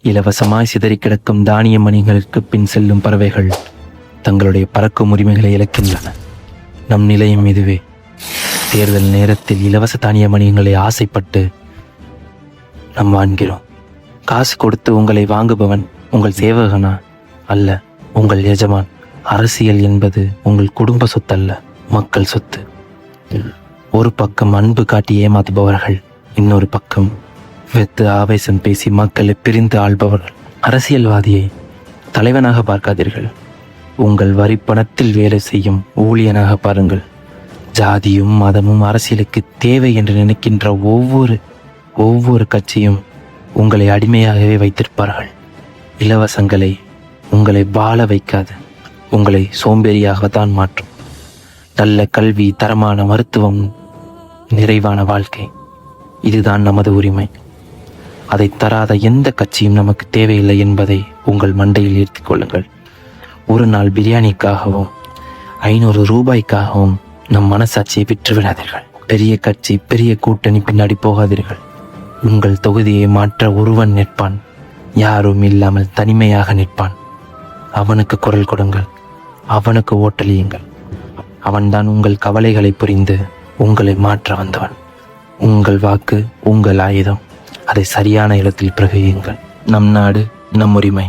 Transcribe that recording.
இலவசமாய் சிதறி கிடக்கும் தானிய மணிகளுக்கு பின் செல்லும் பறவைகள் தங்களுடைய பறக்கும் உரிமைகளை இழக்கின்றன. நம் நிலையம் இதுவே. தேர்தல் நேரத்தில் இலவச தானிய மணிகளை ஆசைப்பட்டு நாம் வாங்கிறோம். காசு கொடுத்து உங்களை வாங்குபவன் உங்கள் சேவகனா? அல்ல, உங்கள் எஜமான். அரசியல் என்பது உங்கள் குடும்ப சொத்து அல்ல, மக்கள் சொத்து. ஒரு பக்கம் அன்பு காட்டி ஏமாத்துபவர்கள், இன்னொரு பக்கம் வெத்து ஆவேசம் பேசி மக்களை பிரிந்து ஆள்பவர்கள். அரசியல்வாதியை தலைவனாக பார்க்காதீர்கள், உங்கள் வரி பணத்தில் வேலை செய்யும் ஊழியனாக பாருங்கள். ஜாதியும் மதமும் அரசியலுக்கு தேவை என்று நினைக்கின்ற ஒவ்வொரு கட்சியும் உங்களை அடிமையாகவே வைத்திருப்பார்கள். இலவசங்களை உங்களை வாழ வைக்காது, உங்களை சோம்பேறியாகத்தான் மாற்றும். நல்ல கல்வி, தரமான மருத்துவம், நிறைவான வாழ்க்கை, இதுதான் நமது உரிமை. அதை தராத எந்த கட்சியும் நமக்கு தேவையில்லை என்பதை உங்கள் மண்டையில் ஏற்றிக் கொள்ளுங்கள். ஒரு நாள் பிரியாணிக்காகவும் 500 ரூபாய்க்காகவும் நம் மனசாட்சியை விற்றுவிடாதீர்கள். பெரிய கட்சி, பெரிய கூட்டணி பின்னாடி போகாதீர்கள். உங்கள் தொகுதியை மாற்ற ஒருவன் நிற்பான், யாரும் இல்லாமல் தனிமையாக நிற்பான். அவனுக்கு குரல் கொடுங்கள், அவனுக்கு ஓட்டளியுங்கள். அவன்தான் உங்கள் கவலைகளை புரிந்து உங்களை மாற்ற வந்தவன். உங்கள் வாக்கு உங்கள் ஆயுதம், அதை சரியான இடத்தில் பிரயோகியுங்கள். நம் நாடு, நம் உரிமை.